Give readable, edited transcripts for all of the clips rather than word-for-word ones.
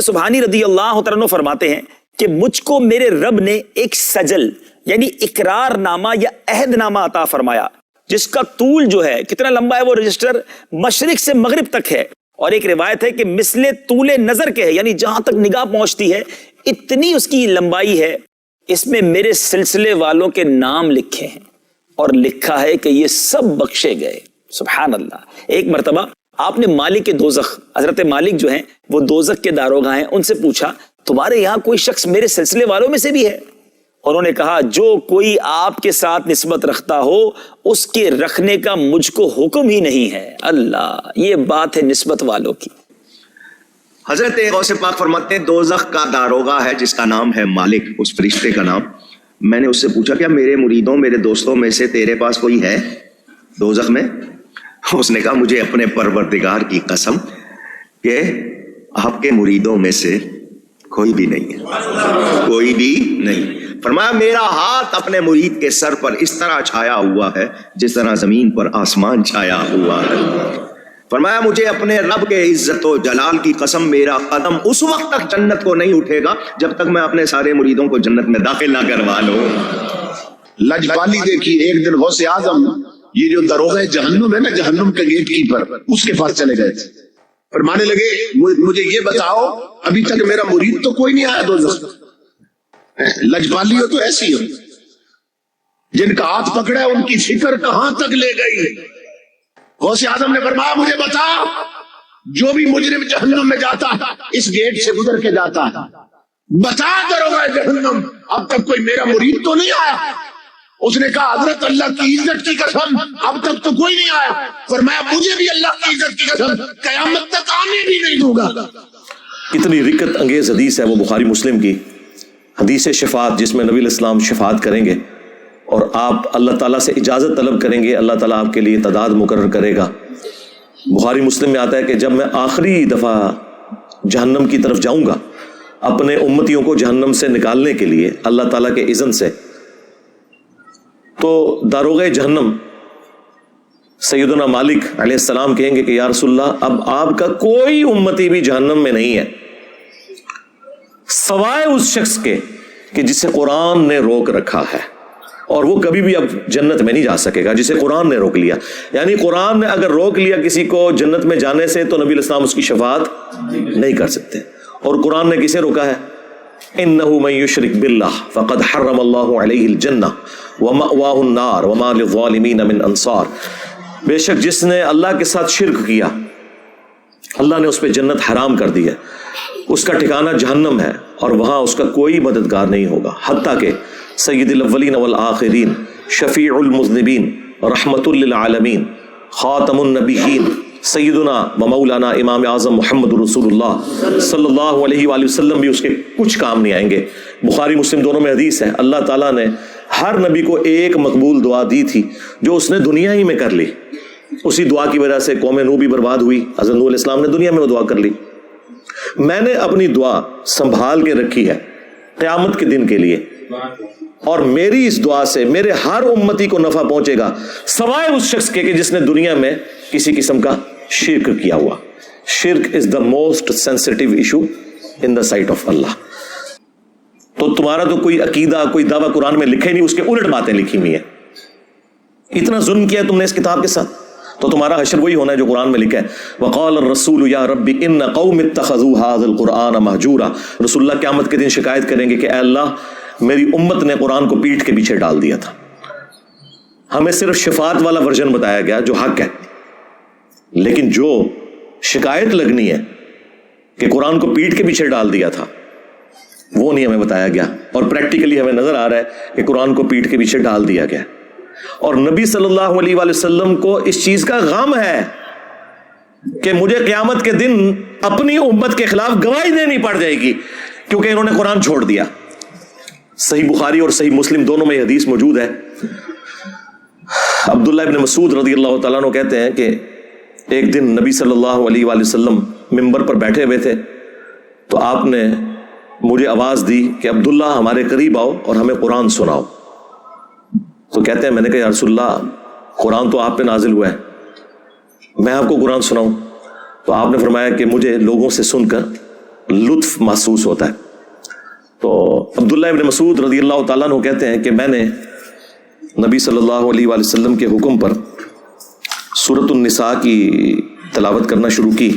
سبحانی رضی اللہ تعالیٰ عنہ فرماتے ہیں کہ مجھ کو میرے رب نے ایک سجل یعنی اقرار نامہ یا عہد نامہ عطا فرمایا، جس کا طول جو ہے کتنا لمبا ہے، وہ رجسٹر مشرق سے مغرب تک ہے، اور ایک روایت ہے کہ مثل طول نظر کے ہے، یعنی جہاں تک نگاہ پہنچتی ہے اتنی اس کی لمبائی ہے۔ اس میں میرے سلسلے والوں کے نام لکھے ہیں اور لکھا ہے کہ یہ سب بخشے گئے۔ سبحان اللہ۔ ایک مرتبہ آپ نے مالک دوزخ، حضرت مالک جو ہیں وہ دوزخ کے داروغہ ہیں، ان سے پوچھا تمہارے یہاں کوئی شخص میرے سلسلے والوں میں سے بھی ہے؟ انہوں نے کہا جو کوئی آپ کے ساتھ نسبت رکھتا ہو اس کے رکھنے کا مجھ کو حکم ہی نہیں ہے۔ اللہ، یہ بات ہے نسبت والوں کی۔ حضرت غوث پاک فرماتے ہیں دوزخ کا داروغہ ہے جس کا نام ہے مالک، اس فرشتے کا نام۔ میں نے اس سے پوچھا کیا میرے مریدوں میرے دوستوں میں سے تیرے پاس کوئی ہے دوزخ میں؟ اس نے کہا مجھے اپنے پروردگار کی قسم کہ آپ کے مریدوں میں سے کوئی بھی نہیں ہے، کوئی بھی نہیں۔ فرمایا میرا ہاتھ اپنے مرید کے سر پر اس طرح چھایا ہوا ہے جس طرح زمین پر آسمان چھایا ہوا ہے۔ فرمایا مجھے اپنے رب کے عزت و جلال کی قسم میرا قدم اس وقت تک جنت کو نہیں اٹھے گا جب تک میں اپنے سارے مریدوں کو جنت میں داخل نہ کروا لوں۔ لجپالی دیکھی، ایک دن غوث اعظم یہ جو داروغہ جہنم ہے نا، جہنم کا گیٹ کیپر، اس کے پاس چلے گئے تھے، فرمانے لگے مجھے یہ بتاؤ ابھی تک میرا مرید تو کوئی نہیں آیا دوزخ۔ لجپالی ہو تو ایسی ہو، جن کا ہاتھ پکڑا ہے ان کی فکر کہاں تک لے گئی۔ غوث اعظم نے فرمایا مجھے بتا جو بھی مجرم جہنم میں جاتا ہے اس گیٹ سے گزر کے جاتا ہے، بتا داروغہ جہنم اب تک کوئی میرا مرید تو نہیں آیا؟ اس نے کہا حضرت اللہ کی عزت کی قسم اب تک تو کوئی نہیں آیا۔ فرمایا مجھے بھی اللہ کی عزت کی قسم قیامت تک آنے بھی نہیں دوں گا۔ کتنی رکت انگیز حدیث ہے وہ بخاری مسلم کی حدیث شفاعت، جس میں نبی علیہ السلام شفاعت کریں گے اور آپ اللہ تعالیٰ سے اجازت طلب کریں گے، اللہ تعالیٰ آپ کے لیے تعداد مقرر کرے گا۔ بخاری مسلم میں آتا ہے کہ جب میں آخری دفعہ جہنم کی طرف جاؤں گا اپنے امتیوں کو جہنم سے نکالنے کے لیے اللہ تعالیٰ کے اذن سے، تو داروغہ جہنم سیدنا مالک علیہ السلام کہیں گے کہ یا رسول اللہ اب آپ کا کوئی امتی بھی جہنم میں نہیں ہے سوائے اس شخص کے کہ جسے قرآن نے روک رکھا ہے، اور وہ کبھی بھی اب جنت میں نہیں جا سکے گا جسے قرآن نے روک لیا۔ یعنی قرآن نے اگر روک لیا کسی کو جنت میں جانے سے تو نبی علیہ السلام اس کی شفاعت نہیں کر سکتے۔ اور قرآن نے کسے روکا ہے؟ انہ من یشرک باللہ فقد حرم اللہ علیہ الجنہ ومأواہ النار وما للظالمین من انصار۔ بے شک جس نے اللہ کے ساتھ شرک کیا اللہ نے اس پہ جنت حرام کر دی ہے، اس کا ٹھکانہ جہنم ہے اور وہاں اس کا کوئی مددگار نہیں ہوگا، حتیٰ کہ سید الاولین والآخرین، شفیع المذنبین، رحمت للعالمین، خاتم النبیین، سیدنا و مولانا امام اعظم محمد رسول اللہ صلی اللہ علیہ وآلہ وسلم بھی اس کے کچھ کام نہیں آئیں گے۔ بخاری مسلم دونوں میں حدیث ہے، اللہ تعالیٰ نے ہر نبی کو ایک مقبول دعا دی تھی جو اس نے دنیا ہی میں کر لی، اسی دعا کی وجہ سے قوم نوح بھی برباد ہوئی، حضرت نوح علیہ السلام نے دنیا میں وہ دعا کر لی۔ میں نے اپنی دعا سنبھال کے رکھی ہے قیامت کے دن کے لیے، اور میری اس دعا سے میرے ہر امتی کو نفع پہنچے گا سوائے اس شخص کے کہ جس نے دنیا میں کسی قسم کا شرک کیا ہوا۔ شرک is the most sensitive issue in the sight of Allah. تو تمہارا تو کوئی عقیدہ کوئی دعویٰ قرآن میں لکھے نہیں، اس کے الٹ باتیں لکھی ہوئی ہیں۔ اتنا ظلم کیا تم نے اس کتاب کے ساتھ، تو تمہارا حشر وہی ہونا ہے جو قرآن میں لکھا ہے۔ وقال الرسول یا رب ان قوم اتخذوا هذا القرآن مہجورا۔ رسول اللہ قیامت کے دن شکایت کریں گے کہ اے اللہ میری امت نے قرآن کو پیٹھ کے پیچھے ڈال دیا تھا، ہمیں صرف شفاعت والا ورژن بتایا گیا جو حق ہے، لیکن جو شکایت لگنی ہے کہ قرآن کو پیٹھ کے پیچھے ڈال دیا تھا وہ نہیں ہمیں بتایا گیا، اور پریکٹیکلی ہمیں نظر آ رہا ہے کہ قرآن کو پیٹھ کے پیچھے ڈال دیا گیا۔ اور نبی صلی اللہ علیہ وآلہ وسلم کو اس چیز کا غم ہے کہ مجھے قیامت کے دن اپنی امت کے خلاف گواہی دینی پڑ جائے گی کیونکہ انہوں نے قرآن چھوڑ دیا۔ صحیح بخاری اور صحیح مسلم دونوں میں یہ حدیث موجود ہے۔ عبداللہ ابن مسعود رضی اللہ تعالیٰ عنہ کہتے ہیں کہ ایک دن نبی صلی اللہ علیہ وآلہ وسلم ممبر پر بیٹھے ہوئے تھے تو آپ نے مجھے آواز دی کہ عبداللہ ہمارے قریب آؤ اور ہمیں قرآن سناؤ۔ تو کہتے ہیں میں نے کہا یا رسول اللہ قرآن تو آپ پہ نازل ہوا ہے، میں آپ کو قرآن سناؤں؟ تو آپ نے فرمایا کہ مجھے لوگوں سے سن کر لطف محسوس ہوتا ہے. تو عبداللہ ابن مسعود رضی اللہ تعالیٰ عنہ کہتے ہیں کہ میں نے نبی صلی اللہ علیہ وآلہ وسلم کے حکم پر سورۃ النساء کی تلاوت کرنا شروع کی،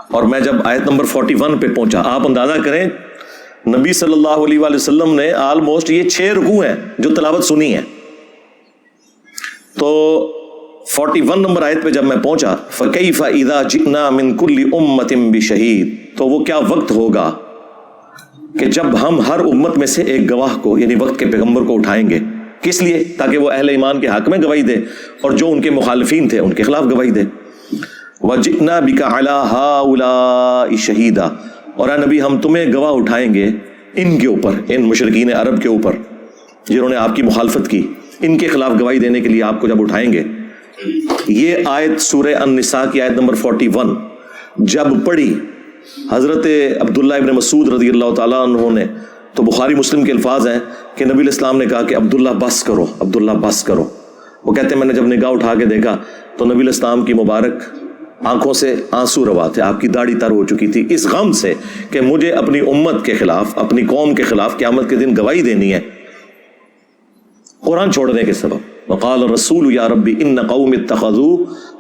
اور میں جب آیت نمبر 41 پہ پہنچا، آپ اندازہ کریں نبی صلی اللہ علیہ وآلہ وسلم نے آلموسٹ یہ 6 رکوع ہیں جو تلاوت سنی ہے. تو 41 نمبر آیت پہ جب میں پہنچا، فَكَيْفَ إِذَا جِئْنَا مِن كُلِّ أُمَّةٍ بِشَهِيدٍ، تو وہ کیا وقت ہوگا کہ جب ہم ہر امت میں سے ایک گواہ کو، یعنی وقت کے پیغمبر کو اٹھائیں گے. کس لیے؟ تاکہ وہ اہل ایمان کے حق میں گواہی دے اور جو ان کے مخالفین تھے ان کے خلاف گواہی دے. وَجِئْنَا بِكَ عَلَىٰ هَٰؤُلَاءِ شَهِيدًا، اور اے نبی ہم تمہیں گواہ اٹھائیں گے ان کے اوپر، ان مشرکین عرب کے اوپر جنہوں نے آپ کی مخالفت کی، ان کے خلاف گواہی دینے کے لیے آپ کو جب اٹھائیں گے. یہ آیت سورہ النساء کی آیت نمبر 41 جب پڑھی حضرت عبداللہ ابن مسعود رضی اللہ تعالیٰ عنہ نے، تو بخاری مسلم کے الفاظ ہیں کہ نبی علیہ السلام نے کہا کہ عبداللہ بس کرو، عبداللہ بس کرو. وہ کہتے ہیں میں نے جب نگاہ اٹھا کے دیکھا تو نبی علیہ السلام کی مبارک آنکھوں سے آنسو روا تھے، آپ کی داڑھی تر ہو چکی تھی اس غم سے کہ مجھے اپنی امت کے خلاف، اپنی قوم کے خلاف قیامت کے دن گواہی دینی ہے قرآن چھوڑنے کے سبب. وقال الرسول یا ربی ان قوم اتخذوا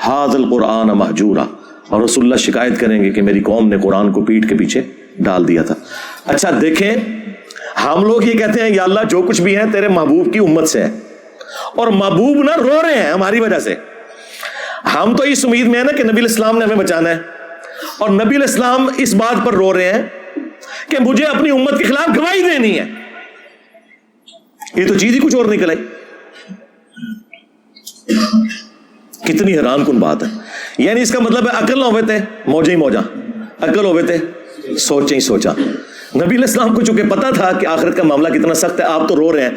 هذا القرآن مہجورا، اور رسول اللہ شکایت کریں گے کہ میری قوم نے قرآن کو پیٹھ کے پیچھے ڈال دیا تھا. اچھا دیکھیں، ہم لوگ یہ کہتے ہیں یا اللہ جو کچھ بھی ہے تیرے محبوب کی امت سے ہے، اور محبوب نہ رو رہے ہیں ہماری وجہ سے. ہم تو اس امید میں ہیں نا کہ نبی علیہ السلام نے ہمیں بچانا ہے، اور نبی علیہ السلام اس بات پر رو رہے ہیں کہ مجھے اپنی امت کے خلاف گواہی دینی ہے. یہ تو چیز ہی کچھ اور نکل آئی. کتنی حیران کن بات ہے. یعنی اس کا مطلب ہے عقل نہ ہوئے تھے موجیں ہی موجاں، عقل ہوئے تھے سوچیں ہی سوچا. نبی علیہ السلام کو چونکہ پتا تھا کہ آخرت کا معاملہ کتنا سخت ہے، آپ تو رو رہے ہیں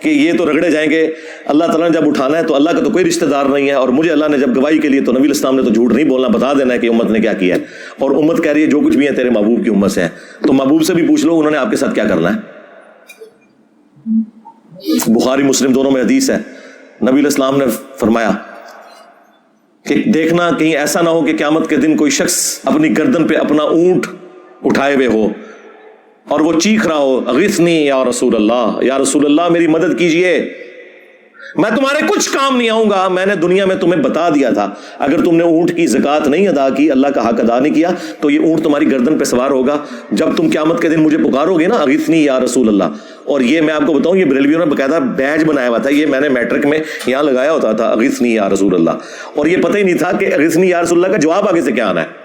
کہ یہ تو رگڑے جائیں گے، اللہ تعالیٰ نے جب اٹھانا ہے تو اللہ کا تو کوئی رشتہ دار نہیں ہے، اور مجھے اللہ نے جب گواہی کے لیے، تو نبی علیہ السلام نے تو جھوٹ نہیں بولنا، بتا دینا ہے کہ امت نے کیا کیا ہے. اور امت کہہ رہی ہے جو کچھ بھی ہے تیرے محبوب کی امت سے ہے. تو محبوب سے بھی پوچھ لو انہوں نے آپ کے ساتھ کیا کرنا ہے. بخاری مسلم دونوں میں حدیث ہے، نبی علیہ السلام نے فرمایا کہ دیکھنا کہیں ایسا نہ ہو کہ قیامت کے دن کوئی شخص اپنی گردن پہ اپنا اونٹ اٹھائے ہوئے ہو اور وہ چیخ رہا ہو اغثنی یا رسول اللہ، یا رسول اللہ میری مدد کیجئے، میں تمہارے کچھ کام نہیں آؤں گا. میں نے دنیا میں تمہیں بتا دیا تھا اگر تم نے اونٹ کی زکوٰۃ نہیں ادا کی، اللہ کا حق ادا نہیں کیا، تو یہ اونٹ تمہاری گردن پہ سوار ہوگا جب تم قیامت کے دن مجھے پکارو گے نا اغثنی یا رسول اللہ. اور یہ میں آپ کو بتاؤں، یہ بریلویوں نے باقاعدہ بیج بنایا ہوا تھا، یہ میں نے میٹرک میں یہاں لگایا ہوتا تھا اغثنی یا رسول اللہ، اور یہ پتہ ہی نہیں تھا کہ اغثنی یا رسول اللہ کا جواب آگے سے کیا آنا ہے.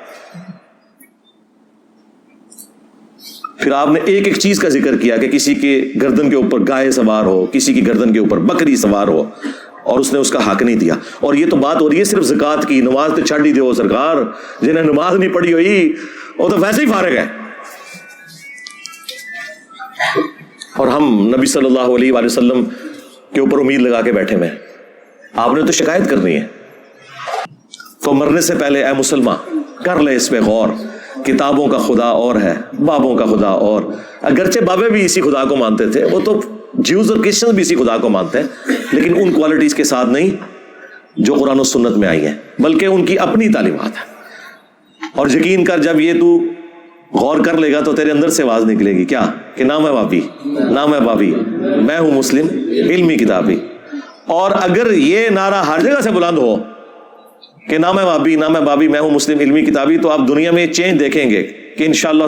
پھر آپ نے ایک ایک چیز کا ذکر کیا کہ کسی کے گردن کے اوپر گائے سوار ہو، کسی کی گردن کے اوپر بکری سوار ہو، اور اس نے اس کا حق نہیں دیا. اور یہ تو بات ہو رہی ہے صرف زکوٰۃ کی. نماز تو چھڑ ہی دو سرکار، جنہیں نماز نہیں پڑھی ہوئی وہ تو ویسے ہی فارغ ہے. اور ہم نبی صلی اللہ علیہ وآلہ وسلم کے اوپر امید لگا کے بیٹھے ہوئے ہیں. آپ نے تو شکایت کرنی ہے. تو مرنے سے پہلے اے مسلمان کر لے اس پہ غور. کتابوں کا خدا اور ہے، بابوں کا خدا اور. اگرچہ بابے بھی اسی خدا کو مانتے تھے، وہ تو جیوز اور کرسچن بھی اسی خدا کو مانتے ہیں، لیکن ان کوالٹیز کے ساتھ نہیں جو قرآن و سنت میں آئی ہیں، بلکہ ان کی اپنی تعلیمات ہیں. اور یقین کر جب یہ تو غور کر لے گا تو تیرے اندر سے آواز نکلے گی کیا کہ نام ہے بابی، نام ہے بابی، میں ہوں مسلم علمی کتابی. اور اگر یہ نعرہ ہر جگہ سے بلند ہو کہ نام ہے بابی، نام ہے بابی، میں ہوں مسلم علمی کتابی، تو آپ دنیا میں چینج دیکھیں گے کہ انشاءاللہ